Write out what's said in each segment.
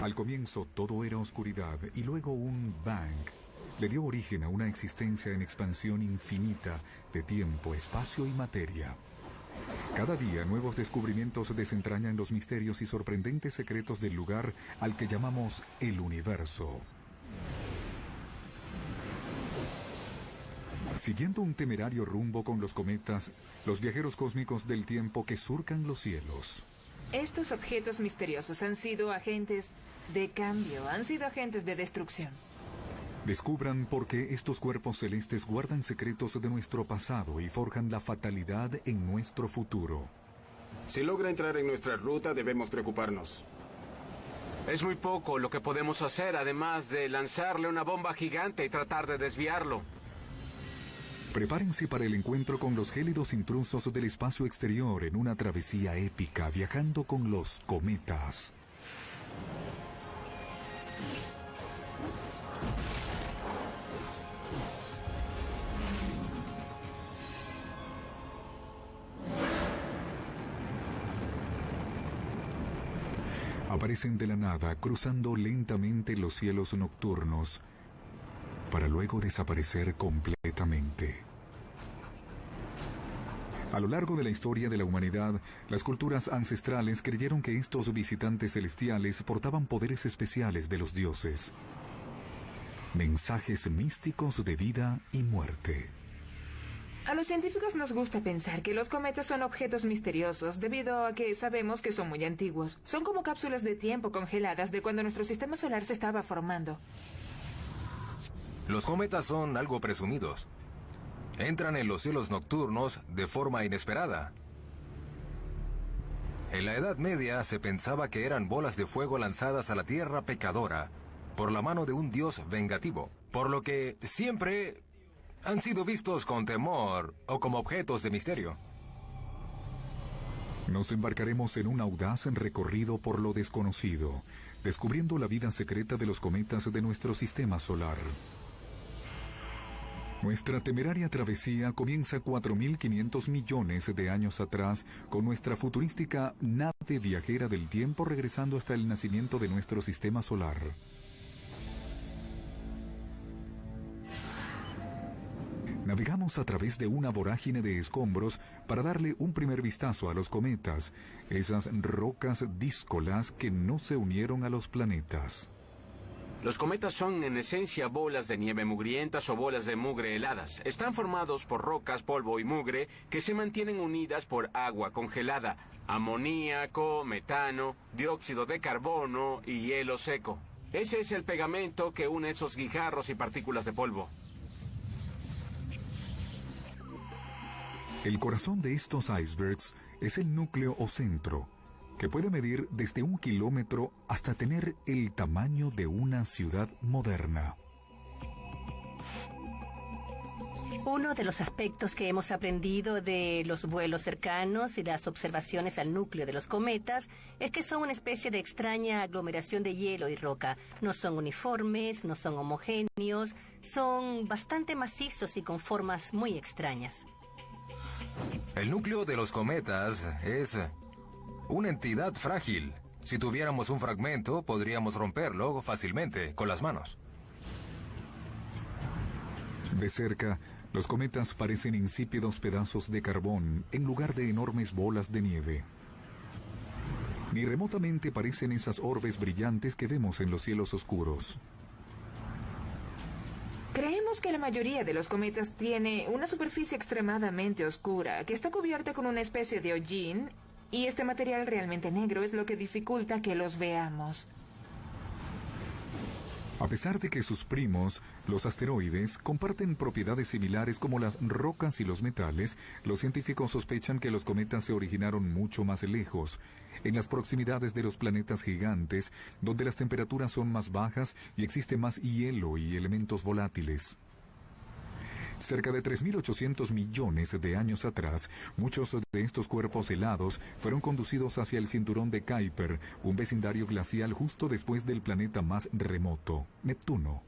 Al comienzo todo era oscuridad y luego un bang le dio origen a una existencia en expansión infinita de tiempo, espacio y materia. Cada día nuevos descubrimientos desentrañan los misterios y sorprendentes secretos del lugar al que llamamos el universo. Siguiendo un temerario rumbo con los cometas, los viajeros cósmicos del tiempo que surcan los cielos. Estos objetos misteriosos han sido agentes de cambio, han sido agentes de destrucción. Descubran por qué estos cuerpos celestes guardan secretos de nuestro pasado y forjan la fatalidad en nuestro futuro. Si logra entrar en nuestra ruta, debemos preocuparnos. Es muy poco lo que podemos hacer, además de lanzarle una bomba gigante y tratar de desviarlo. Prepárense para el encuentro con los gélidos intrusos del espacio exterior en una travesía épica viajando con los cometas. Aparecen de la nada, cruzando lentamente los cielos nocturnos, para luego desaparecer completamente. A lo largo de la historia de la humanidad, las culturas ancestrales creyeron que estos visitantes celestiales portaban poderes especiales de los dioses. Mensajes místicos de vida y muerte. A los científicos nos gusta pensar que los cometas son objetos misteriosos debido a que sabemos que son muy antiguos. Son como cápsulas de tiempo congeladas de cuando nuestro sistema solar se estaba formando. Los cometas son algo presumidos. Entran en los cielos nocturnos de forma inesperada. En la Edad Media se pensaba que eran bolas de fuego lanzadas a la tierra pecadora por la mano de un dios vengativo, por lo que siempre han sido vistos con temor o como objetos de misterio. Nos embarcaremos en un audaz recorrido por lo desconocido, descubriendo la vida secreta de los cometas de nuestro sistema solar. Nuestra temeraria travesía comienza 4.500 millones de años atrás con nuestra futurística nave viajera del tiempo regresando hasta el nacimiento de nuestro sistema solar. Navegamos a través de una vorágine de escombros para darle un primer vistazo a los cometas, esas rocas díscolas que no se unieron a los planetas. Los cometas son en esencia bolas de nieve mugrientas o bolas de mugre heladas. Están formados por rocas, polvo y mugre que se mantienen unidas por agua congelada, amoníaco, metano, dióxido de carbono y hielo seco. Ese es el pegamento que une esos guijarros y partículas de polvo. El corazón de estos icebergs es el núcleo o centro, que puede medir desde 1 kilómetro hasta tener el tamaño de una ciudad moderna. Uno de los aspectos que hemos aprendido de los vuelos cercanos y las observaciones al núcleo de los cometas es que son una especie de extraña aglomeración de hielo y roca. No son uniformes, no son homogéneos, son bastante macizos y con formas muy extrañas. El núcleo de los cometas es una entidad frágil. Si tuviéramos un fragmento, podríamos romperlo fácilmente con las manos. De cerca, los cometas parecen insípidos pedazos de carbón en lugar de enormes bolas de nieve. Ni remotamente parecen esas orbes brillantes que vemos en los cielos oscuros. Creemos que la mayoría de los cometas tiene una superficie extremadamente oscura, que está cubierta con una especie de hollín, y este material realmente negro es lo que dificulta que los veamos. A pesar de que sus primos, los asteroides, comparten propiedades similares como las rocas y los metales, los científicos sospechan que los cometas se originaron mucho más lejos, en las proximidades de los planetas gigantes, donde las temperaturas son más bajas y existe más hielo y elementos volátiles. Cerca de 3.800 millones de años atrás, muchos de estos cuerpos helados fueron conducidos hacia el cinturón de Kuiper, un vecindario glacial justo después del planeta más remoto, Neptuno.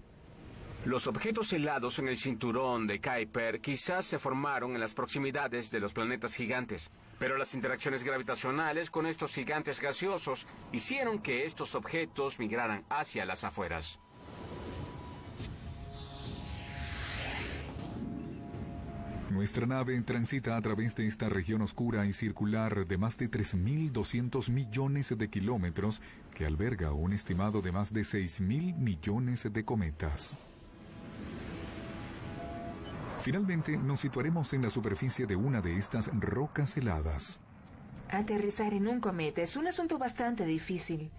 Los objetos helados en el cinturón de Kuiper quizás se formaron en las proximidades de los planetas gigantes, pero las interacciones gravitacionales con estos gigantes gaseosos hicieron que estos objetos migraran hacia las afueras. Nuestra nave transita a través de esta región oscura y circular de más de 3.200 millones de kilómetros que alberga un estimado de más de 6.000 millones de cometas. Finalmente nos situaremos en la superficie de una de estas rocas heladas. Aterrizar en un cometa es un asunto bastante difícil.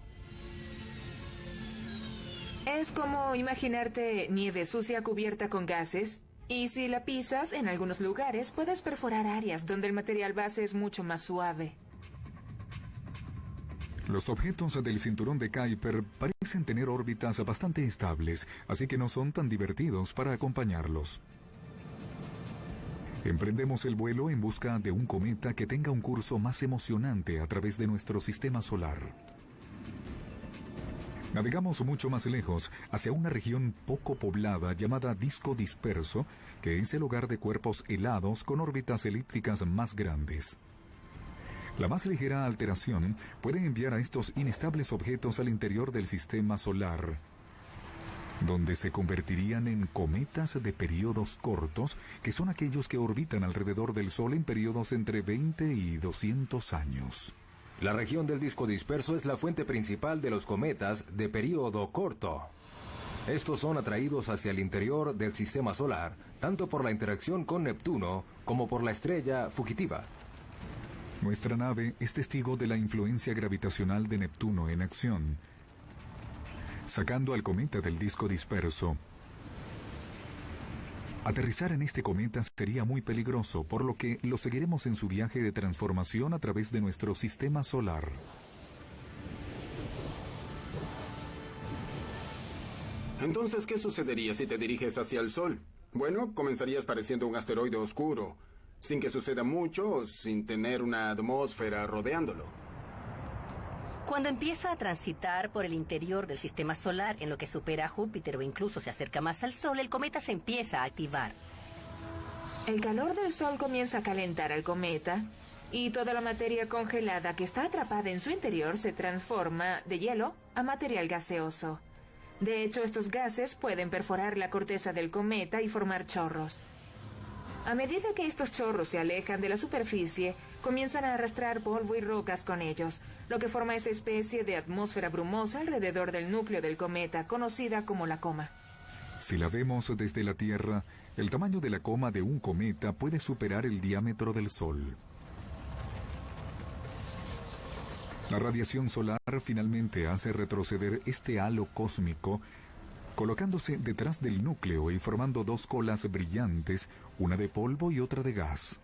Es como imaginarte nieve sucia cubierta con gases. Y si la pisas, en algunos lugares puedes perforar áreas donde el material base es mucho más suave. Los objetos del cinturón de Kuiper parecen tener órbitas bastante estables, así que no son tan divertidos para acompañarlos. Emprendemos el vuelo en busca de un cometa que tenga un curso más emocionante a través de nuestro sistema solar. Navegamos mucho más lejos, hacia una región poco poblada llamada Disco Disperso, que es el hogar de cuerpos helados con órbitas elípticas más grandes. La más ligera alteración puede enviar a estos inestables objetos al interior del sistema solar, donde se convertirían en cometas de periodos cortos, que son aquellos que orbitan alrededor del Sol en periodos entre 20 y 200 años. La región del disco disperso es la fuente principal de los cometas de período corto. Estos son atraídos hacia el interior del sistema solar, tanto por la interacción con Neptuno como por la estrella fugitiva. Nuestra nave es testigo de la influencia gravitacional de Neptuno en acción, sacando al cometa del disco disperso. Aterrizar en este cometa sería muy peligroso, por lo que lo seguiremos en su viaje de transformación a través de nuestro sistema solar. Entonces, ¿qué sucedería si te diriges hacia el Sol? Bueno, comenzarías pareciendo un asteroide oscuro, sin que suceda mucho o sin tener una atmósfera rodeándolo. Cuando empieza a transitar por el interior del sistema solar, en lo que supera a Júpiter o incluso se acerca más al Sol, el cometa se empieza a activar. El calor del Sol comienza a calentar al cometa y toda la materia congelada que está atrapada en su interior se transforma de hielo a material gaseoso. De hecho, estos gases pueden perforar la corteza del cometa y formar chorros. A medida que estos chorros se alejan de la superficie, comienzan a arrastrar polvo y rocas con ellos, lo que forma esa especie de atmósfera brumosa alrededor del núcleo del cometa, conocida como la coma. Si la vemos desde la Tierra, el tamaño de la coma de un cometa puede superar el diámetro del Sol. La radiación solar finalmente hace retroceder este halo cósmico, colocándose detrás del núcleo y formando dos colas brillantes, una de polvo y otra de gas.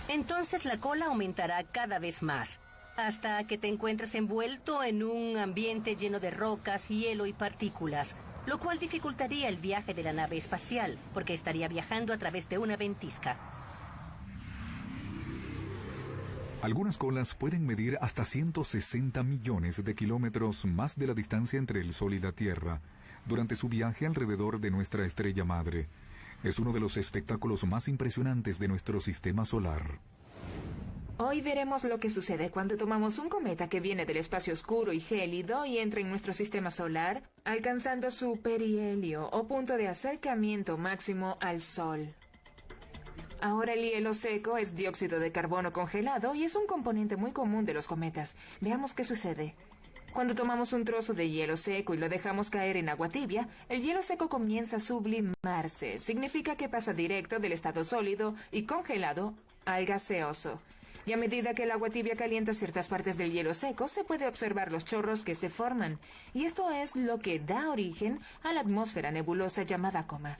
Entonces la cola aumentará cada vez más, hasta que te encuentres envuelto en un ambiente lleno de rocas, hielo y partículas, lo cual dificultaría el viaje de la nave espacial, porque estaría viajando a través de una ventisca. Algunas colas pueden medir hasta 160 millones de kilómetros más de la distancia entre el Sol y la Tierra, durante su viaje alrededor de nuestra estrella madre. Es uno de los espectáculos más impresionantes de nuestro sistema solar. Hoy veremos lo que sucede cuando tomamos un cometa que viene del espacio oscuro y gélido y entra en nuestro sistema solar, alcanzando su perihelio o punto de acercamiento máximo al Sol. Ahora el hielo seco es dióxido de carbono congelado y es un componente muy común de los cometas. Veamos qué sucede. Cuando tomamos un trozo de hielo seco y lo dejamos caer en agua tibia, el hielo seco comienza a sublimarse. Significa que pasa directo del estado sólido y congelado al gaseoso. Y a medida que el agua tibia calienta ciertas partes del hielo seco, se puede observar los chorros que se forman. Y esto es lo que da origen a la atmósfera nebulosa llamada coma.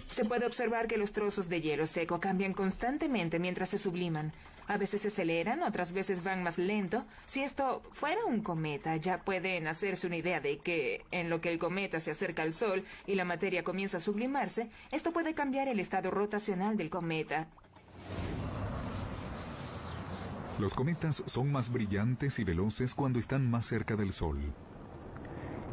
Se puede observar que los trozos de hielo seco cambian constantemente mientras se subliman. A veces se aceleran, otras veces van más lento. Si esto fuera un cometa, ya pueden hacerse una idea de que en lo que el cometa se acerca al Sol y la materia comienza a sublimarse, esto puede cambiar el estado rotacional del cometa. Los cometas son más brillantes y veloces cuando están más cerca del Sol.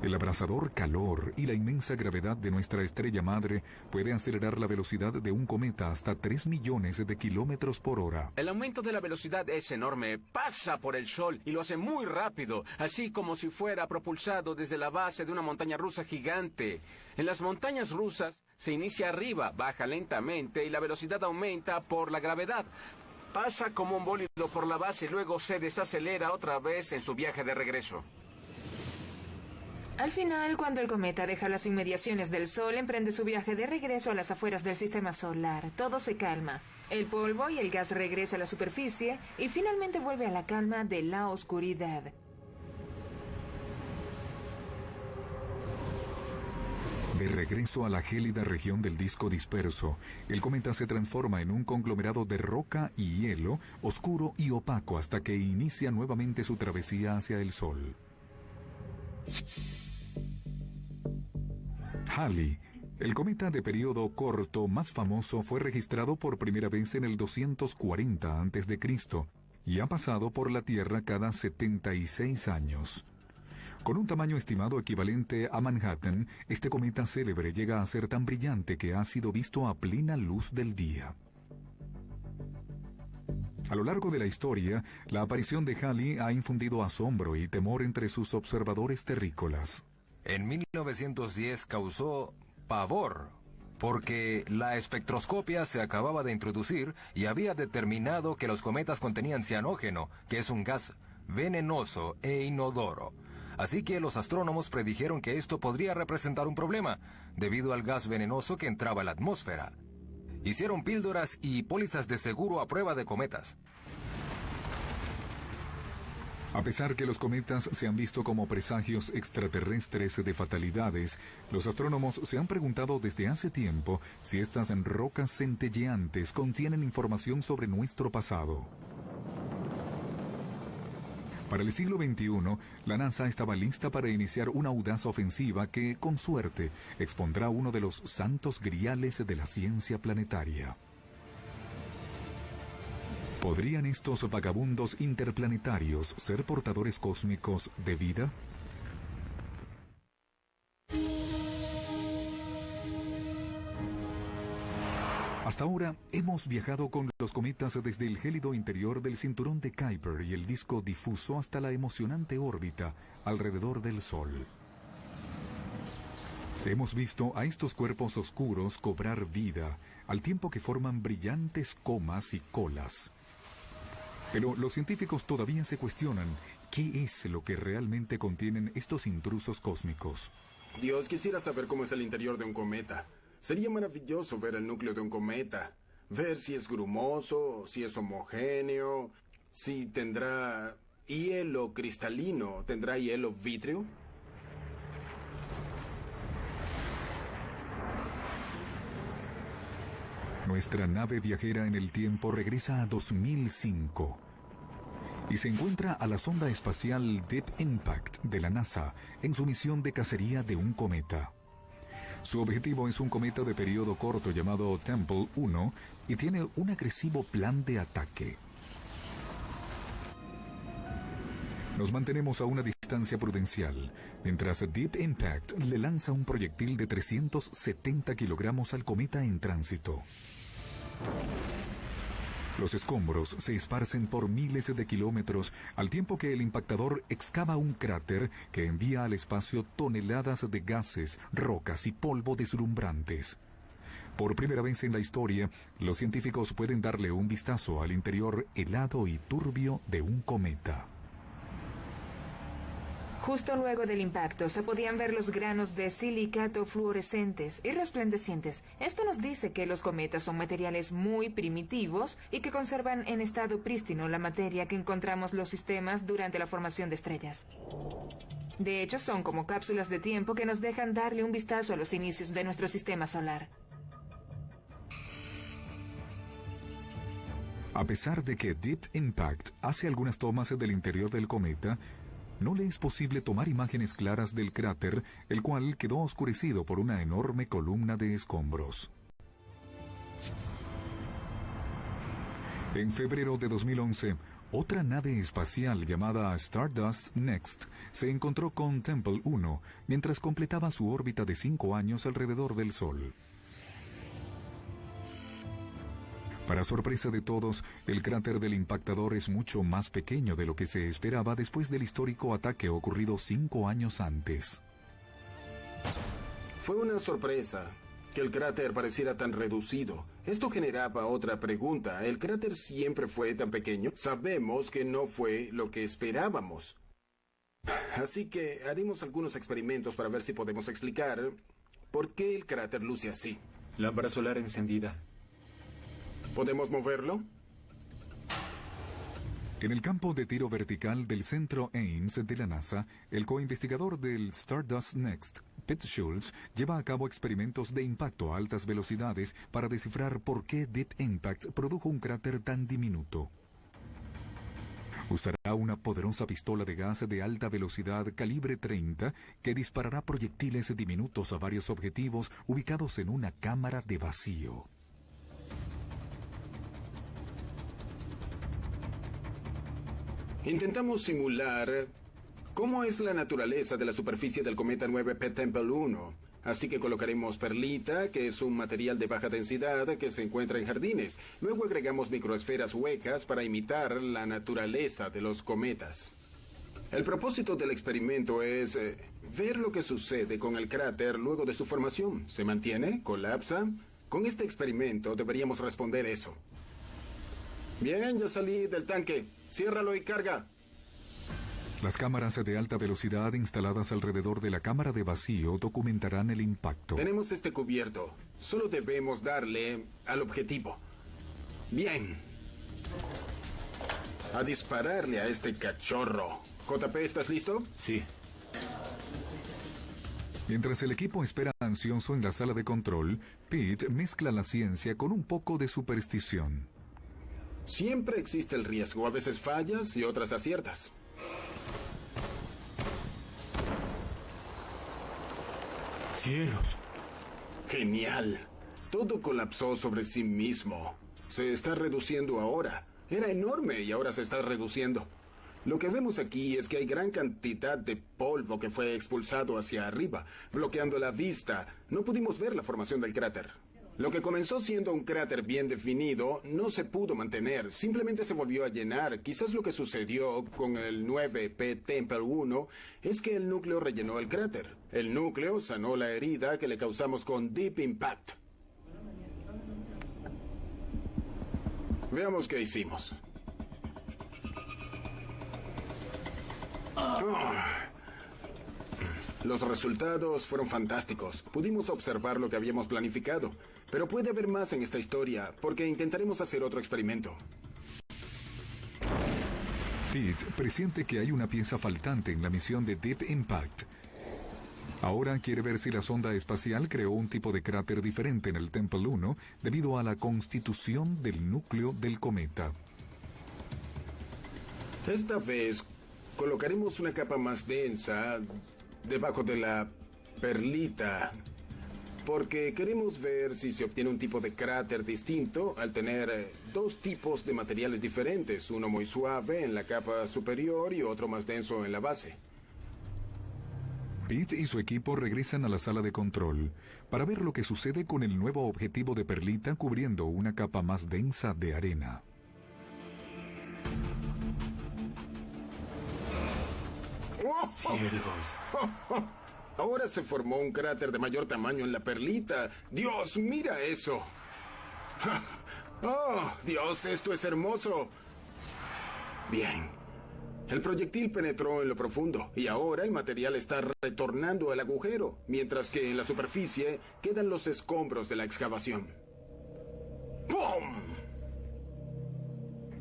El abrasador calor y la inmensa gravedad de nuestra estrella madre puede acelerar la velocidad de un cometa hasta 3 millones de kilómetros por hora. El aumento de la velocidad es enorme. Pasa por el Sol y lo hace muy rápido, así como si fuera propulsado desde la base de una montaña rusa gigante. En las montañas rusas se inicia arriba, baja lentamente y la velocidad aumenta por la gravedad. Pasa como un bólido por la base y luego se desacelera otra vez en su viaje de regreso. Al final, cuando el cometa deja las inmediaciones del Sol, emprende su viaje de regreso a las afueras del sistema solar. Todo se calma. El polvo y el gas regresa a la superficie y finalmente vuelve a la calma de la oscuridad. De regreso a la gélida región del disco disperso, el cometa se transforma en un conglomerado de roca y hielo, oscuro y opaco hasta que inicia nuevamente su travesía hacia el Sol. Halley, el cometa de periodo corto más famoso, fue registrado por primera vez en el 240 a.C. y ha pasado por la Tierra cada 76 años. Con un tamaño estimado equivalente a Manhattan, este cometa célebre llega a ser tan brillante que ha sido visto a plena luz del día. A lo largo de la historia, la aparición de Halley ha infundido asombro y temor entre sus observadores terrícolas. En 1910 causó pavor, porque la espectroscopia se acababa de introducir y había determinado que los cometas contenían cianógeno, que es un gas venenoso e inodoro. Así que los astrónomos predijeron que esto podría representar un problema, debido al gas venenoso que entraba a la atmósfera. Hicieron píldoras y pólizas de seguro a prueba de cometas. A pesar que los cometas se han visto como presagios extraterrestres de fatalidades, los astrónomos se han preguntado desde hace tiempo si estas rocas centelleantes contienen información sobre nuestro pasado. Para el siglo XXI, la NASA estaba lista para iniciar una audaz ofensiva que, con suerte, expondrá uno de los santos griales de la ciencia planetaria. ¿Podrían estos vagabundos interplanetarios ser portadores cósmicos de vida? Hasta ahora hemos viajado con los cometas desde el gélido interior del cinturón de Kuiper y el disco difuso hasta la emocionante órbita alrededor del Sol. Hemos visto a estos cuerpos oscuros cobrar vida, al tiempo que forman brillantes comas y colas. Pero los científicos todavía se cuestionan qué es lo que realmente contienen estos intrusos cósmicos. Dios, quisiera saber cómo es el interior de un cometa. Sería maravilloso ver el núcleo de un cometa, ver si es grumoso, si es homogéneo, si tendrá hielo cristalino, tendrá hielo vítreo. Nuestra nave viajera en el tiempo regresa a 2005 y se encuentra a la sonda espacial Deep Impact de la NASA en su misión de cacería de un cometa. Su objetivo es un cometa de periodo corto llamado Tempel 1 y tiene un agresivo plan de ataque. Nos mantenemos a una distancia prudencial, mientras Deep Impact le lanza un proyectil de 370 kilogramos al cometa en tránsito. Los escombros se esparcen por miles de kilómetros, al tiempo que el impactador excava un cráter que envía al espacio toneladas de gases, rocas y polvo deslumbrantes. Por primera vez en la historia, los científicos pueden darle un vistazo al interior helado y turbio de un cometa. Justo luego del impacto se podían ver los granos de silicato fluorescentes y resplandecientes. Esto nos dice que los cometas son materiales muy primitivos y que conservan en estado prístino la materia que encontramos los sistemas durante la formación de estrellas. De hecho, son como cápsulas de tiempo que nos dejan darle un vistazo a los inicios de nuestro sistema solar. A pesar de que Deep Impact hace algunas tomas del interior del cometa, no le es posible tomar imágenes claras del cráter, el cual quedó oscurecido por una enorme columna de escombros. En febrero de 2011, Otra nave espacial llamada Stardust Next se encontró con Temple 1 mientras completaba su órbita de 5 años alrededor del Sol. Para sorpresa de todos, el cráter del impactador es mucho más pequeño de lo que se esperaba después del histórico ataque ocurrido 5 años antes. Fue una sorpresa que el cráter pareciera tan reducido. Esto generaba otra pregunta. ¿El cráter siempre fue tan pequeño? Sabemos que no fue lo que esperábamos. Así que haremos algunos experimentos para ver si podemos explicar por qué el cráter luce así. Lámpara solar encendida. ¿Podemos moverlo? En el campo de tiro vertical del centro Ames de la NASA, el coinvestigador del Stardust Next, Pete Schultz, lleva a cabo experimentos de impacto a altas velocidades para descifrar por qué Deep Impact produjo un cráter tan diminuto. Usará una poderosa pistola de gas de alta velocidad calibre 30 que disparará proyectiles diminutos a varios objetivos ubicados en una cámara de vacío. Intentamos simular cómo es la naturaleza de la superficie del cometa 9P Temple 1. Así que colocaremos perlita, que es un material de baja densidad que se encuentra en jardines. Luego agregamos microesferas huecas para imitar la naturaleza de los cometas. El propósito del experimento es ver lo que sucede con el cráter luego de su formación. ¿Se mantiene? ¿Colapsa? Con este experimento deberíamos responder eso. Bien, ya salí del tanque. Ciérralo y carga. Las cámaras de alta velocidad instaladas alrededor de la cámara de vacío documentarán el impacto. Tenemos este cubierto. Solo debemos darle al objetivo. Bien. A dispararle a este cachorro. JP, ¿estás listo? Sí. Mientras el equipo espera ansioso en la sala de control, Pete mezcla la ciencia con un poco de superstición. Siempre existe el riesgo. A veces fallas y otras aciertas. ¡Cielos! Genial. Todo colapsó sobre sí mismo. Se está reduciendo ahora. Era enorme y ahora se está reduciendo. Lo que vemos aquí es que hay gran cantidad de polvo que fue expulsado hacia arriba, bloqueando la vista. No pudimos ver la formación del cráter. Lo que comenzó siendo un cráter bien definido no se pudo mantener, simplemente se volvió a llenar. Quizás lo que sucedió con el 9P Temple 1 es que el núcleo rellenó el cráter. El núcleo sanó la herida que le causamos con Deep Impact. Veamos qué hicimos. Los resultados fueron fantásticos. Pudimos observar lo que habíamos planificado. Pero puede haber más en esta historia, porque intentaremos hacer otro experimento. Pete presiente que hay una pieza faltante en la misión de Deep Impact. Ahora quiere ver si la sonda espacial creó un tipo de cráter diferente en el Temple 1 debido a la constitución del núcleo del cometa. Esta vez colocaremos una capa más densa debajo de la perlita, porque queremos ver si se obtiene un tipo de cráter distinto al tener dos tipos de materiales diferentes, uno muy suave en la capa superior y otro más denso en la base. Pete y su equipo regresan a la sala de control para ver lo que sucede con el nuevo objetivo de perlita cubriendo una capa más densa de arena. ¡Cielos! Ahora se formó un cráter de mayor tamaño en la perlita. ¡Dios, mira eso! ¡Oh, Dios, esto es hermoso! Bien. El proyectil penetró en lo profundo y ahora el material está retornando al agujero, mientras que en la superficie quedan los escombros de la excavación. ¡Pum!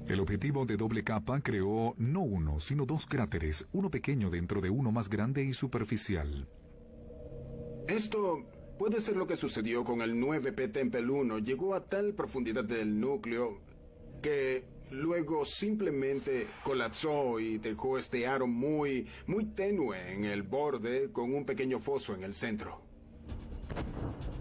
El objetivo de doble capa creó no uno, sino dos cráteres, uno pequeño dentro de uno más grande y superficial. Esto puede ser lo que sucedió con el 9P Temple 1. Llegó a tal profundidad del núcleo que luego simplemente colapsó y dejó este aro muy tenue en el borde con un pequeño foso en el centro.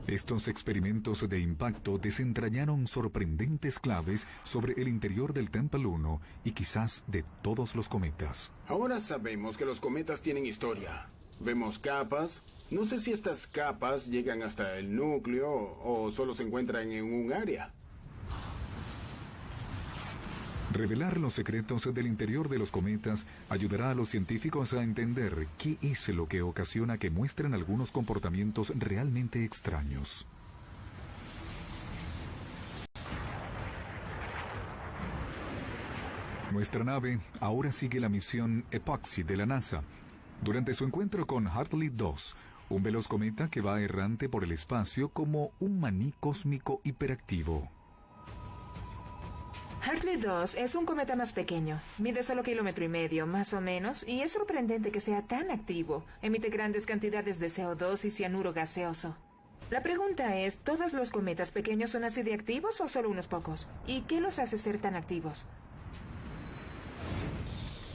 Estos experimentos de impacto desentrañaron sorprendentes claves sobre el interior del Tempel 1 y quizás de todos los cometas. Ahora sabemos que los cometas tienen historia. Vemos capas. No sé si estas capas llegan hasta el núcleo o solo se encuentran en un área. Revelar los secretos del interior de los cometas ayudará a los científicos a entender qué es lo que ocasiona que muestren algunos comportamientos realmente extraños. Nuestra nave ahora sigue la misión Epoxy de la NASA. Durante su encuentro con Hartley 2, un veloz cometa que va errante por el espacio como un maní cósmico hiperactivo. Hartley 2 es un cometa más pequeño. Mide solo 1,5 kilómetros, más o menos, y es sorprendente que sea tan activo. Emite grandes cantidades de CO2 y cianuro gaseoso. La pregunta es, ¿todos los cometas pequeños son así de activos o solo unos pocos? ¿Y qué los hace ser tan activos?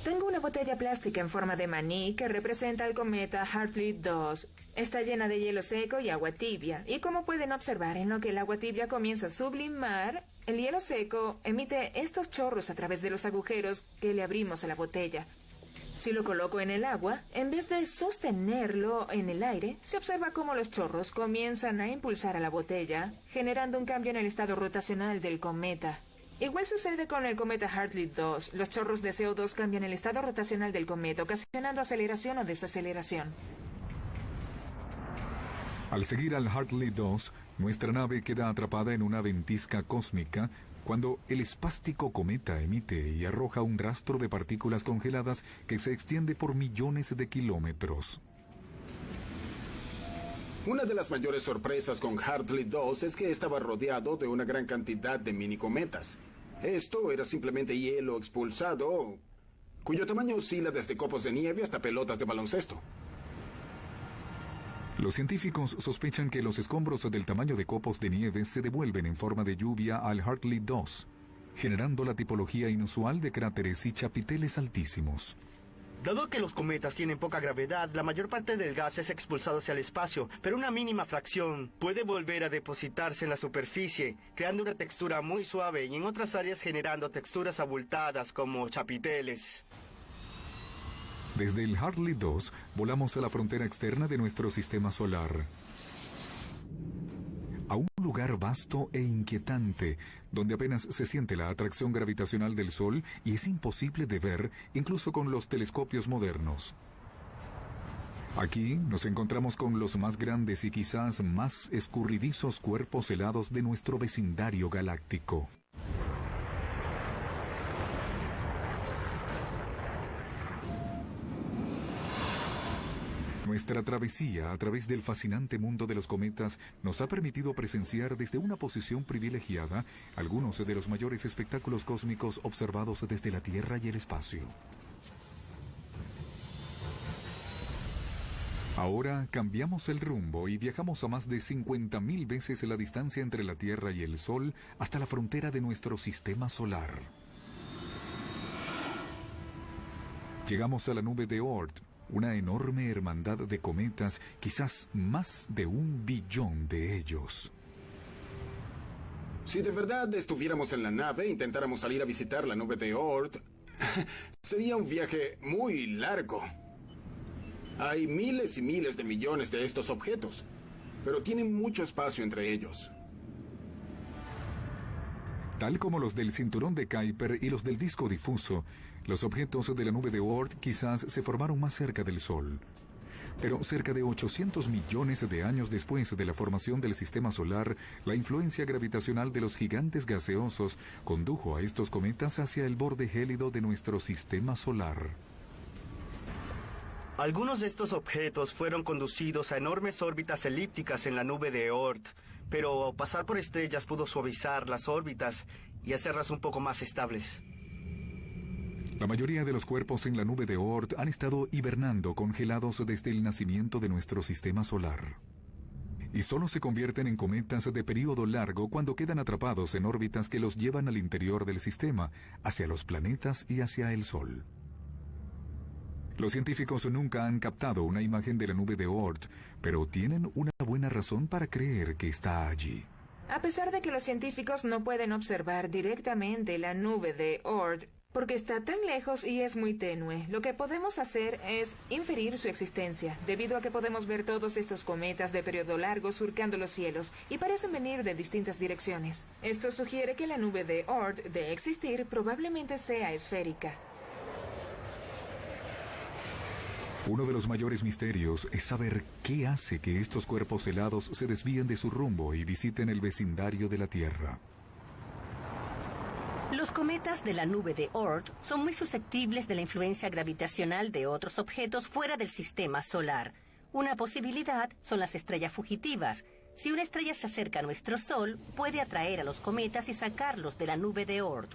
Tengo una botella plástica en forma de maní que representa al cometa Hartley 2. Está llena de hielo seco y agua tibia. Y como pueden observar, en lo que el agua tibia comienza a sublimar, el hielo seco emite estos chorros a través de los agujeros que le abrimos a la botella. Si lo coloco en el agua, en vez de sostenerlo en el aire, se observa cómo los chorros comienzan a impulsar a la botella, generando un cambio en el estado rotacional del cometa. Igual sucede con el cometa Hartley 2. Los chorros de CO2 cambian el estado rotacional del cometa, ocasionando aceleración o desaceleración. Al seguir al Hartley 2, nuestra nave queda atrapada en una ventisca cósmica cuando el espástico cometa emite y arroja un rastro de partículas congeladas que se extiende por millones de kilómetros. Una de las mayores sorpresas con Hartley 2 es que estaba rodeado de una gran cantidad de minicometas. Esto era simplemente hielo expulsado, cuyo tamaño oscila desde copos de nieve hasta pelotas de baloncesto. Los científicos sospechan que los escombros del tamaño de copos de nieve se devuelven en forma de lluvia al Hartley 2, generando la tipología inusual de cráteres y chapiteles altísimos. Dado que los cometas tienen poca gravedad, la mayor parte del gas es expulsado hacia el espacio, pero una mínima fracción puede volver a depositarse en la superficie, creando una textura muy suave y en otras áreas generando texturas abultadas como chapiteles. Desde el Hartley 2 volamos a la frontera externa de nuestro sistema solar. A un lugar vasto e inquietante, donde apenas se siente la atracción gravitacional del Sol y es imposible de ver incluso con los telescopios modernos. Aquí nos encontramos con los más grandes y quizás más escurridizos cuerpos helados de nuestro vecindario galáctico. Nuestra travesía a través del fascinante mundo de los cometas nos ha permitido presenciar desde una posición privilegiada algunos de los mayores espectáculos cósmicos observados desde la Tierra y el espacio. Ahora cambiamos el rumbo y viajamos a más de 50.000 veces la distancia entre la Tierra y el Sol hasta la frontera de nuestro sistema solar. Llegamos a la nube de Oort, una enorme hermandad de cometas, quizás más de 1 billón de ellos. Si de verdad estuviéramos en la nave e intentáramos salir a visitar la nube de Oort, sería un viaje muy largo. Hay miles y miles de millones de estos objetos, pero tienen mucho espacio entre ellos. Tal como los del cinturón de Kuiper y los del disco difuso, los objetos de la nube de Oort quizás se formaron más cerca del Sol. Pero cerca de 800 millones de años después de la formación del sistema solar, la influencia gravitacional de los gigantes gaseosos condujo a estos cometas hacia el borde gélido de nuestro sistema solar. Algunos de estos objetos fueron conducidos a enormes órbitas elípticas en la nube de Oort, pero pasar por estrellas pudo suavizar las órbitas y hacerlas un poco más estables. La mayoría de los cuerpos en la nube de Oort han estado hibernando congelados desde el nacimiento de nuestro sistema solar. Y solo se convierten en cometas de período largo cuando quedan atrapados en órbitas que los llevan al interior del sistema, hacia los planetas y hacia el Sol. Los científicos nunca han captado una imagen de la nube de Oort, pero tienen una buena razón para creer que está allí. A pesar de que los científicos no pueden observar directamente la nube de Oort, porque está tan lejos y es muy tenue, lo que podemos hacer es inferir su existencia, debido a que podemos ver todos estos cometas de periodo largo surcando los cielos y parecen venir de distintas direcciones. Esto sugiere que la nube de Oort, de existir, probablemente sea esférica. Uno de los mayores misterios es saber qué hace que estos cuerpos helados se desvíen de su rumbo y visiten el vecindario de la Tierra. Los cometas de la nube de Oort son muy susceptibles de la influencia gravitacional de otros objetos fuera del sistema solar. Una posibilidad son las estrellas fugitivas. Si una estrella se acerca a nuestro Sol, puede atraer a los cometas y sacarlos de la nube de Oort.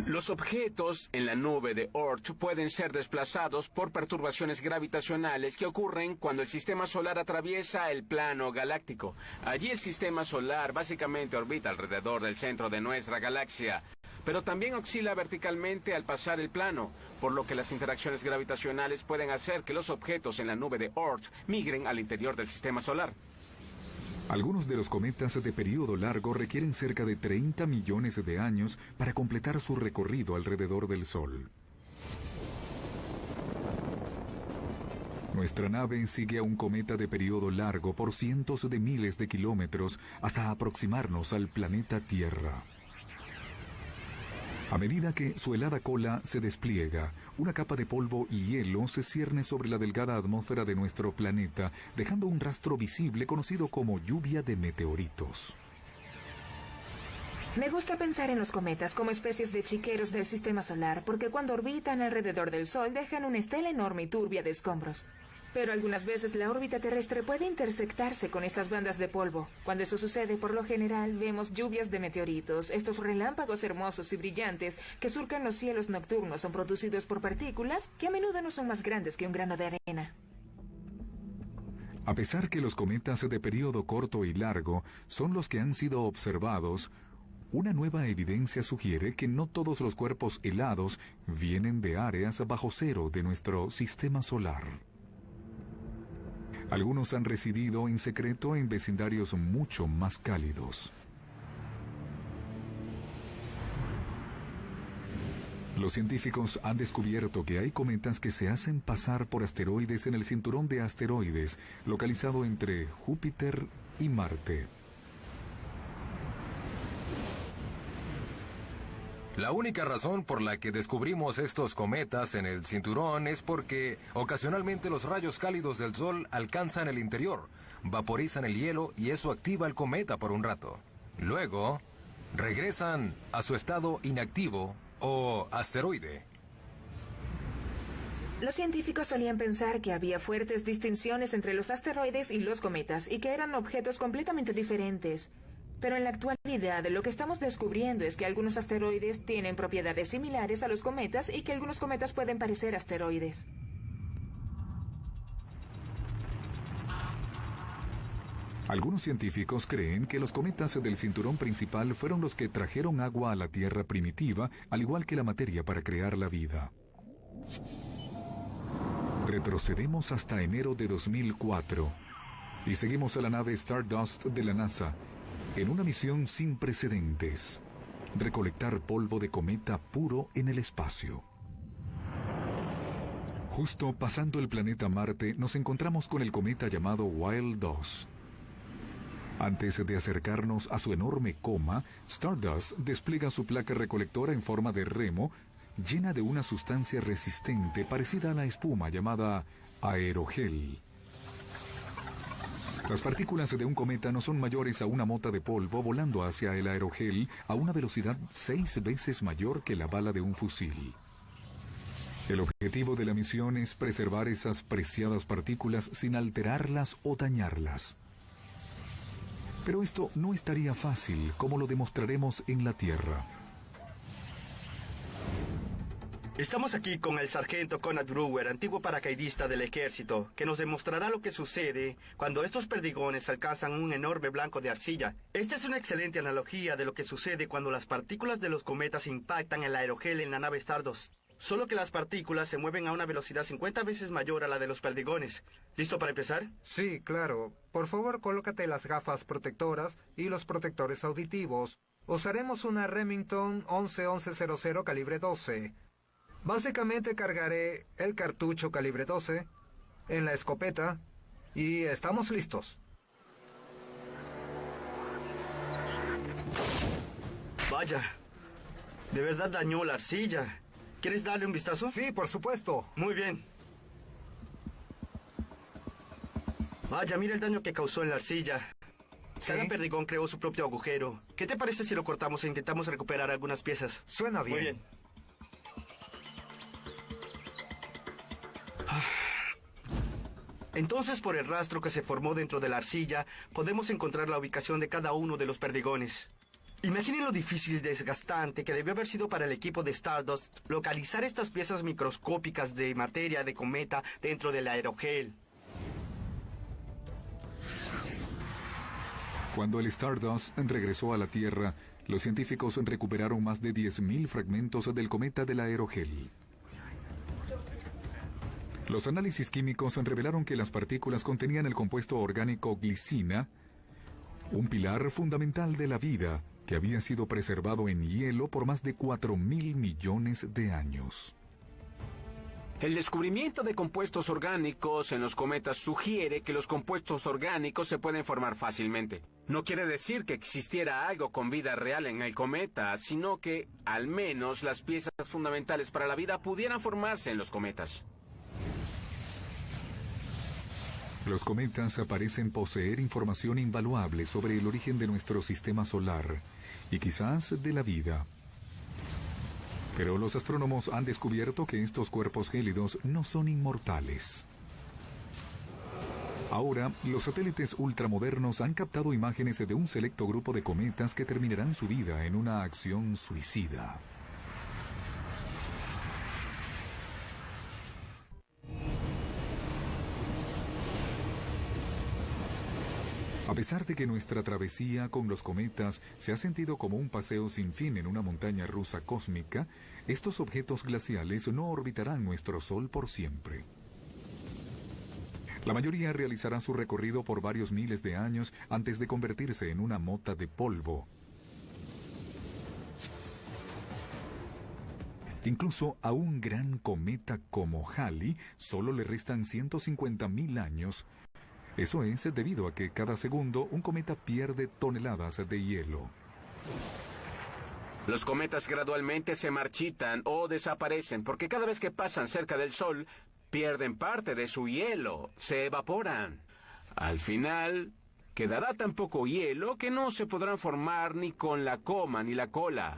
Los objetos en la nube de Oort pueden ser desplazados por perturbaciones gravitacionales que ocurren cuando el sistema solar atraviesa el plano galáctico. Allí el sistema solar básicamente orbita alrededor del centro de nuestra galaxia, pero también oscila verticalmente al pasar el plano, por lo que las interacciones gravitacionales pueden hacer que los objetos en la nube de Oort migren al interior del sistema solar. Algunos de los cometas de periodo largo requieren cerca de 30 millones de años para completar su recorrido alrededor del Sol. Nuestra nave sigue a un cometa de periodo largo por cientos de miles de kilómetros hasta aproximarnos al planeta Tierra. A medida que su helada cola se despliega, una capa de polvo y hielo se cierne sobre la delgada atmósfera de nuestro planeta, dejando un rastro visible conocido como lluvia de meteoritos. Me gusta pensar en los cometas como especies de chiqueros del sistema solar, porque cuando orbitan alrededor del Sol dejan una estela enorme y turbia de escombros. Pero algunas veces la órbita terrestre puede intersectarse con estas bandas de polvo. Cuando eso sucede, por lo general, vemos lluvias de meteoritos. Estos relámpagos hermosos y brillantes que surcan los cielos nocturnos son producidos por partículas que a menudo no son más grandes que un grano de arena. A pesar que los cometas de periodo corto y largo son los que han sido observados, una nueva evidencia sugiere que no todos los cuerpos helados vienen de áreas bajo cero de nuestro sistema solar. Algunos han residido en secreto en vecindarios mucho más cálidos. Los científicos han descubierto que hay cometas que se hacen pasar por asteroides en el cinturón de asteroides, localizado entre Júpiter y Marte. La única razón por la que descubrimos estos cometas en el cinturón es porque ocasionalmente los rayos cálidos del Sol alcanzan el interior, vaporizan el hielo y eso activa el cometa por un rato. Luego, regresan a su estado inactivo o asteroide. Los científicos solían pensar que había fuertes distinciones entre los asteroides y los cometas y que eran objetos completamente diferentes. Pero en la actualidad lo que estamos descubriendo es que algunos asteroides tienen propiedades similares a los cometas y que algunos cometas pueden parecer asteroides. Algunos científicos creen que los cometas del cinturón principal fueron los que trajeron agua a la Tierra primitiva, al igual que la materia para crear la vida. Retrocedemos hasta enero de 2004 y seguimos a la nave Stardust de la NASA en una misión sin precedentes: recolectar polvo de cometa puro en el espacio. Justo pasando el planeta Marte, nos encontramos con el cometa llamado Wild 2. Antes de acercarnos a su enorme coma, Stardust despliega su placa recolectora en forma de remo, llena de una sustancia resistente parecida a la espuma llamada aerogel. Las partículas de un cometa no son mayores a una mota de polvo volando hacia el aerogel a una velocidad 6 veces mayor que la bala de un fusil. El objetivo de la misión es preservar esas preciadas partículas sin alterarlas o dañarlas. Pero esto no estaría fácil, como lo demostraremos en la Tierra. Estamos aquí con el sargento Conrad Brewer, antiguo paracaidista del ejército, que nos demostrará lo que sucede cuando estos perdigones alcanzan un enorme blanco de arcilla. Esta es una excelente analogía de lo que sucede cuando las partículas de los cometas impactan el aerogel en la nave Stardust. solo que las partículas se mueven a una velocidad 50 veces mayor a la de los perdigones. ¿Listo para empezar? Sí, claro. Por favor, colócate las gafas protectoras y los protectores auditivos. Usaremos una Remington 11-1100 calibre 12. Básicamente cargaré el cartucho calibre 12 en la escopeta y estamos listos. Vaya, de verdad dañó la arcilla. ¿Quieres darle un vistazo? Sí, por supuesto. Muy bien. Vaya, mira el daño que causó en la arcilla. Sí. Cada perdigón creó su propio agujero. ¿Qué te parece si lo cortamos e intentamos recuperar algunas piezas? Suena bien. Muy bien. Entonces, por el rastro que se formó dentro de la arcilla, podemos encontrar la ubicación de cada uno de los perdigones. Imaginen lo difícil y desgastante que debió haber sido para el equipo de Stardust localizar estas piezas microscópicas de materia de cometa dentro del aerogel. Cuando el Stardust regresó a la Tierra, los científicos recuperaron más de 10.000 fragmentos del cometa del aerogel. Los análisis químicos revelaron que las partículas contenían el compuesto orgánico glicina, un pilar fundamental de la vida que había sido preservado en hielo por más de 4.000 millones de años. El descubrimiento de compuestos orgánicos en los cometas sugiere que los compuestos orgánicos se pueden formar fácilmente. No quiere decir que existiera algo con vida real en el cometa, sino que al menos las piezas fundamentales para la vida pudieran formarse en los cometas. Los cometas parecen poseer información invaluable sobre el origen de nuestro sistema solar y quizás de la vida. Pero los astrónomos han descubierto que estos cuerpos gélidos no son inmortales. Ahora, los satélites ultramodernos han captado imágenes de un selecto grupo de cometas que terminarán su vida en una acción suicida. A pesar de que nuestra travesía con los cometas se ha sentido como un paseo sin fin en una montaña rusa cósmica, estos objetos glaciales no orbitarán nuestro Sol por siempre. La mayoría realizará su recorrido por varios miles de años antes de convertirse en una mota de polvo. Incluso a un gran cometa como Halley solo le restan 150.000 años. Eso es debido a que cada segundo un cometa pierde toneladas de hielo. Los cometas gradualmente se marchitan o desaparecen porque cada vez que pasan cerca del Sol, pierden parte de su hielo, se evaporan. Al final, quedará tan poco hielo que no se podrán formar ni con la coma ni la cola.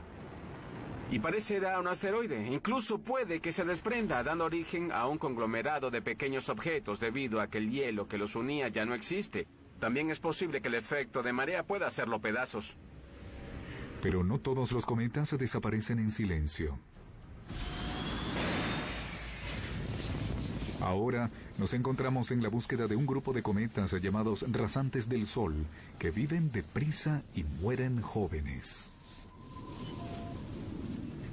Y parecerá un asteroide. Incluso puede que se desprenda, dando origen a un conglomerado de pequeños objetos debido a que el hielo que los unía ya no existe. También es posible que el efecto de marea pueda hacerlo pedazos. Pero no todos los cometas desaparecen en silencio. Ahora nos encontramos en la búsqueda de un grupo de cometas llamados rasantes del Sol, que viven deprisa y mueren jóvenes.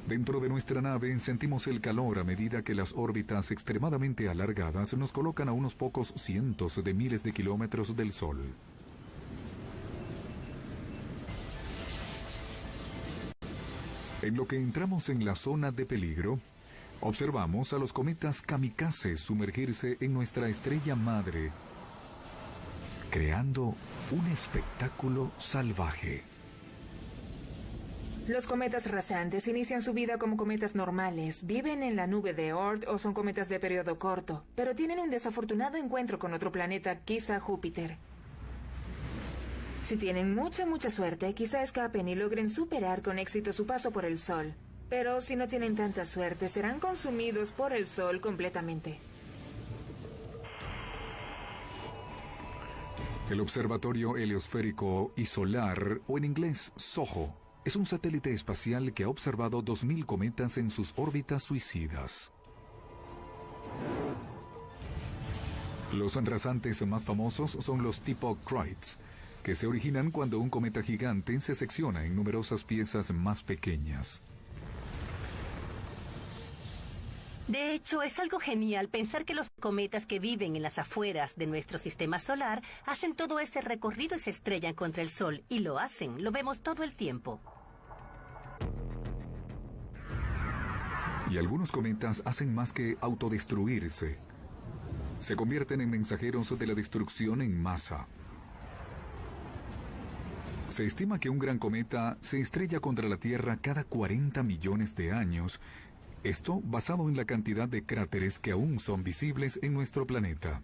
Dentro de nuestra nave sentimos el calor a medida que las órbitas extremadamente alargadas nos colocan a unos pocos cientos de miles de kilómetros del Sol. En lo que entramos en la zona de peligro, observamos a los cometas kamikaze sumergirse en nuestra estrella madre, creando un espectáculo salvaje. Los cometas rasantes inician su vida como cometas normales, viven en la nube de Oort o son cometas de periodo corto, pero tienen un desafortunado encuentro con otro planeta, quizá Júpiter. Si tienen mucha suerte, quizá escapen y logren superar con éxito su paso por el Sol. Pero si no tienen tanta suerte, serán consumidos por el Sol completamente. El Observatorio Heliosférico y Solar, o en inglés SOHO, es un satélite espacial que ha observado 2.000 cometas en sus órbitas suicidas. Los rasantes más famosos son los tipo Kreutz, que se originan cuando un cometa gigante se secciona en numerosas piezas más pequeñas. De hecho, es algo genial pensar que los cometas que viven en las afueras de nuestro sistema solar hacen todo ese recorrido y se estrellan contra el Sol. Y lo hacen, lo vemos todo el tiempo. Y algunos cometas hacen más que autodestruirse. Se convierten en mensajeros de la destrucción en masa. Se estima que un gran cometa se estrella contra la Tierra cada 40 millones de años. Esto basado en la cantidad de cráteres que aún son visibles en nuestro planeta.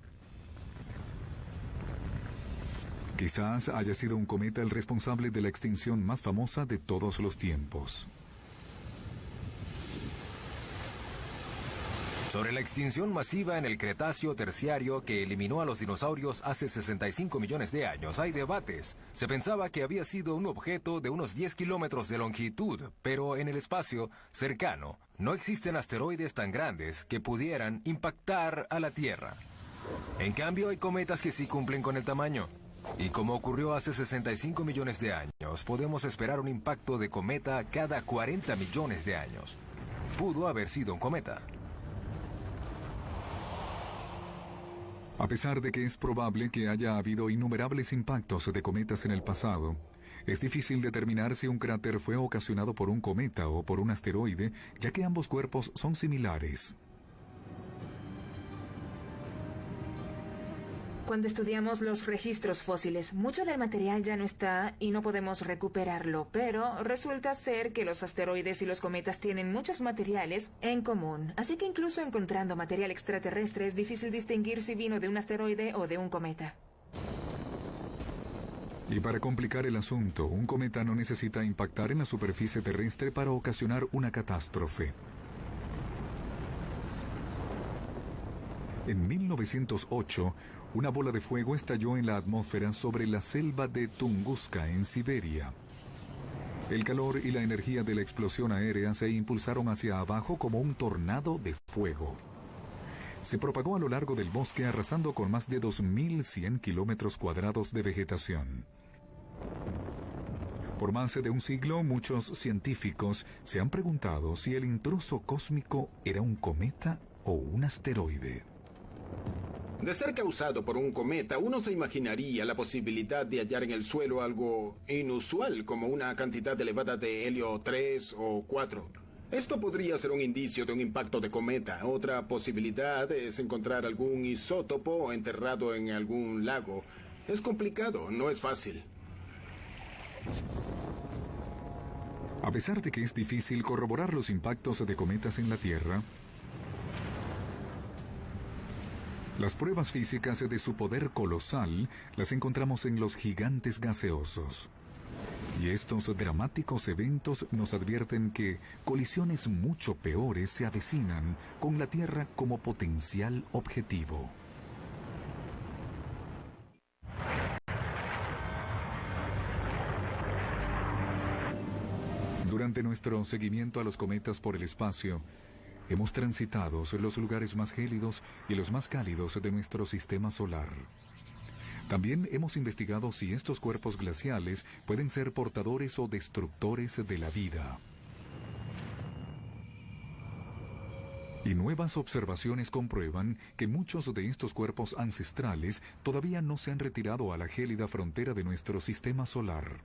Quizás haya sido un cometa el responsable de la extinción más famosa de todos los tiempos. Sobre la extinción masiva en el Cretáceo Terciario que eliminó a los dinosaurios hace 65 millones de años, hay debates. Se pensaba que había sido un objeto de unos 10 kilómetros de longitud, pero en el espacio cercano no existen asteroides tan grandes que pudieran impactar a la Tierra. En cambio, hay cometas que sí cumplen con el tamaño. Y como ocurrió hace 65 millones de años, podemos esperar un impacto de cometa cada 40 millones de años. Pudo haber sido un cometa. A pesar de que es probable que haya habido innumerables impactos de cometas en el pasado, es difícil determinar si un cráter fue ocasionado por un cometa o por un asteroide, ya que ambos cuerpos son similares. Cuando estudiamos los registros fósiles, mucho del material ya no está y no podemos recuperarlo, pero resulta ser que los asteroides y los cometas tienen muchos materiales en común, así que incluso encontrando material extraterrestre es difícil distinguir si vino de un asteroide o de un cometa. Y para complicar el asunto, un cometa no necesita impactar en la superficie terrestre para ocasionar una catástrofe. En 1908, una bola de fuego estalló en la atmósfera sobre la selva de Tunguska, en Siberia. El calor y la energía de la explosión aérea se impulsaron hacia abajo como un tornado de fuego. Se propagó a lo largo del bosque arrasando con más de 2.100 kilómetros cuadrados de vegetación. Por más de un siglo, muchos científicos se han preguntado si el intruso cósmico era un cometa o un asteroide. De ser causado por un cometa, uno se imaginaría la posibilidad de hallar en el suelo algo inusual, como una cantidad elevada de helio 3 o 4. Esto podría ser un indicio de un impacto de cometa. Otra posibilidad es encontrar algún isótopo enterrado en algún lago. Es complicado, no es fácil. A pesar de que es difícil corroborar los impactos de cometas en la Tierra, las pruebas físicas de su poder colosal las encontramos en los gigantes gaseosos. Y estos dramáticos eventos nos advierten que colisiones mucho peores se avecinan con la Tierra como potencial objetivo. Durante nuestro seguimiento a los cometas por el espacio, hemos transitado los lugares más gélidos y los más cálidos de nuestro sistema solar. También hemos investigado si estos cuerpos glaciales pueden ser portadores o destructores de la vida. Y nuevas observaciones comprueban que muchos de estos cuerpos ancestrales todavía no se han retirado a la gélida frontera de nuestro sistema solar.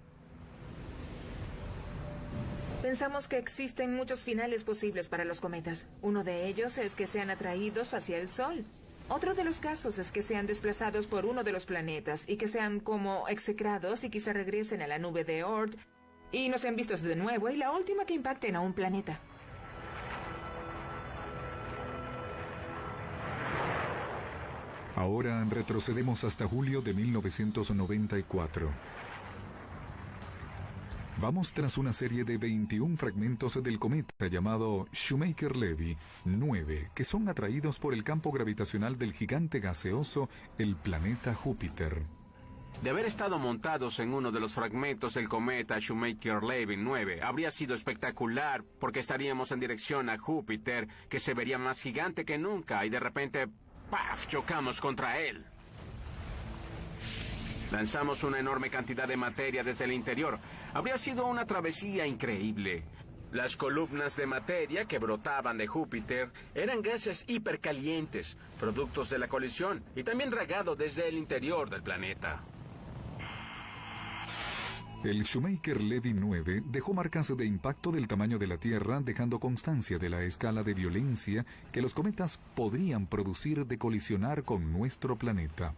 Pensamos que existen muchos finales posibles para los cometas. Uno de ellos es que sean atraídos hacia el Sol. Otro de los casos es que sean desplazados por uno de los planetas y que sean como execrados y quizá regresen a la nube de Oort y no sean vistos de nuevo, y la última, que impacten a un planeta. Ahora retrocedemos hasta julio de 1994. Vamos tras una serie de 21 fragmentos del cometa llamado Shoemaker-Levy 9, que son atraídos por el campo gravitacional del gigante gaseoso, el planeta Júpiter. De haber estado montados en uno de los fragmentos del cometa Shoemaker-Levy 9, habría sido espectacular, porque estaríamos en dirección a Júpiter, que se vería más gigante que nunca, y de repente, ¡paf!, chocamos contra él. Lanzamos una enorme cantidad de materia desde el interior. Habría sido una travesía increíble. Las columnas de materia que brotaban de Júpiter eran gases hipercalientes, productos de la colisión, y también dragado desde el interior del planeta. El Shoemaker-Levy 9 dejó marcas de impacto del tamaño de la Tierra, dejando constancia de la escala de violencia que los cometas podrían producir de colisionar con nuestro planeta.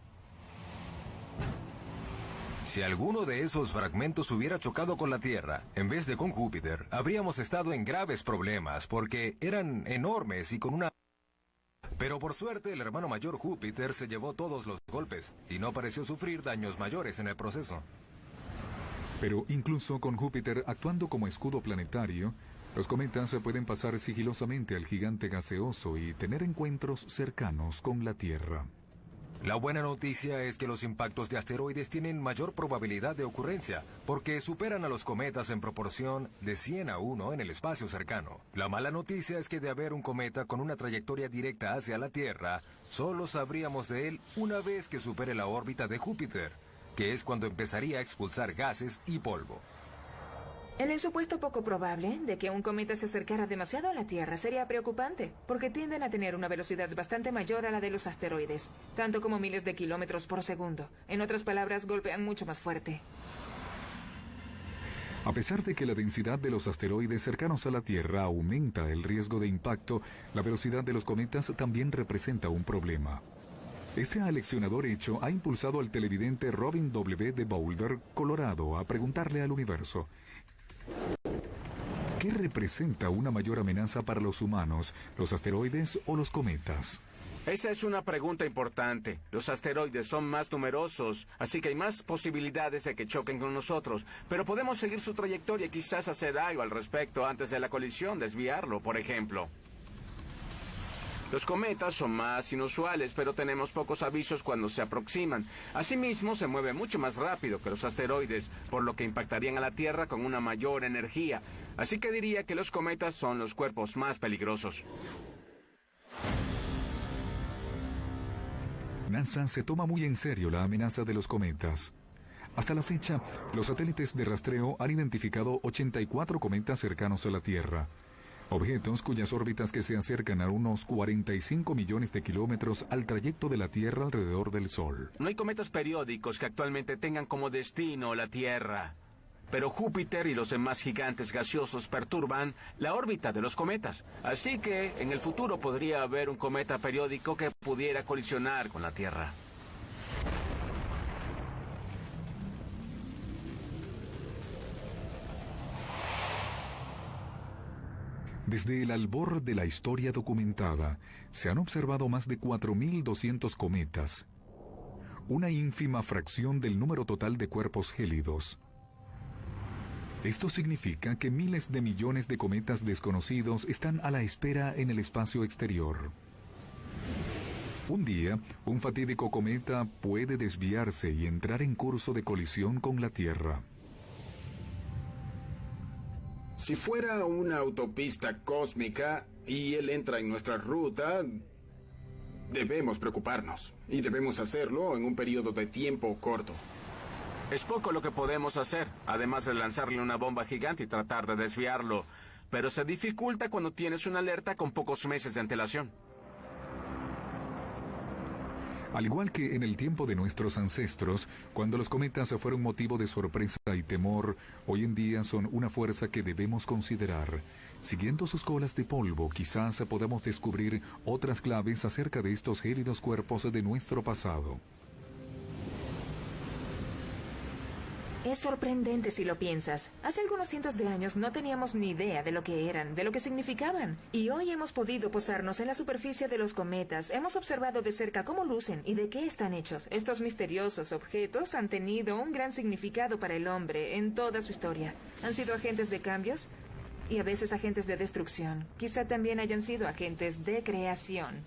Si alguno de esos fragmentos hubiera chocado con la Tierra, en vez de con Júpiter, habríamos estado en graves problemas, porque eran enormes y con una... Pero por suerte, el hermano mayor Júpiter se llevó todos los golpes, y no pareció sufrir daños mayores en el proceso. Pero incluso con Júpiter actuando como escudo planetario, los cometas pueden pasar sigilosamente al gigante gaseoso y tener encuentros cercanos con la Tierra. La buena noticia es que los impactos de asteroides tienen mayor probabilidad de ocurrencia, porque superan a los cometas en proporción de 100 a 1 en el espacio cercano. La mala noticia es que de haber un cometa con una trayectoria directa hacia la Tierra, solo sabríamos de él una vez que supere la órbita de Júpiter, que es cuando empezaría a expulsar gases y polvo. En el supuesto poco probable de que un cometa se acercara demasiado a la Tierra sería preocupante, porque tienden a tener una velocidad bastante mayor a la de los asteroides, tanto como miles de kilómetros por segundo. En otras palabras, golpean mucho más fuerte. A pesar de que la densidad de los asteroides cercanos a la Tierra aumenta el riesgo de impacto, la velocidad de los cometas también representa un problema. Este aleccionador hecho ha impulsado al televidente Robin W. de Boulder, Colorado, a preguntarle al universo: ¿qué representa una mayor amenaza para los humanos, los asteroides o los cometas? Esa es una pregunta importante. Los asteroides son más numerosos, así que hay más posibilidades de que choquen con nosotros. Pero podemos seguir su trayectoria y quizás hacer algo al respecto antes de la colisión, desviarlo, por ejemplo. Los cometas son más inusuales, pero tenemos pocos avisos cuando se aproximan. Asimismo, se mueve mucho más rápido que los asteroides, por lo que impactarían a la Tierra con una mayor energía. Así que diría que los cometas son los cuerpos más peligrosos. NASA se toma muy en serio la amenaza de los cometas. Hasta la fecha, los satélites de rastreo han identificado 84 cometas cercanos a la Tierra. Objetos cuyas órbitas que se acercan a unos 45 millones de kilómetros al trayecto de la Tierra alrededor del Sol. No hay cometas periódicos que actualmente tengan como destino la Tierra. Pero Júpiter y los demás gigantes gaseosos perturban la órbita de los cometas. Así que en el futuro podría haber un cometa periódico que pudiera colisionar con la Tierra. Desde el albor de la historia documentada, se han observado más de 4.200 cometas, una ínfima fracción del número total de cuerpos gélidos. Esto significa que miles de millones de cometas desconocidos están a la espera en el espacio exterior. Un día, un fatídico cometa puede desviarse y entrar en curso de colisión con la Tierra. Si fuera una autopista cósmica y él entra en nuestra ruta, debemos preocuparnos. Y debemos hacerlo en un periodo de tiempo corto. Es poco lo que podemos hacer, además de lanzarle una bomba gigante y tratar de desviarlo. Pero se dificulta cuando tienes una alerta con pocos meses de antelación. Al igual que en el tiempo de nuestros ancestros, cuando los cometas fueron motivo de sorpresa y temor, hoy en día son una fuerza que debemos considerar. Siguiendo sus colas de polvo, quizás podamos descubrir otras claves acerca de estos gélidos cuerpos de nuestro pasado. Es sorprendente si lo piensas. Hace algunos cientos de años no teníamos ni idea de lo que eran, de lo que significaban. Y hoy hemos podido posarnos en la superficie de los cometas. Hemos observado de cerca cómo lucen y de qué están hechos. Estos misteriosos objetos han tenido un gran significado para el hombre en toda su historia. Han sido agentes de cambios y a veces agentes de destrucción. Quizá también hayan sido agentes de creación.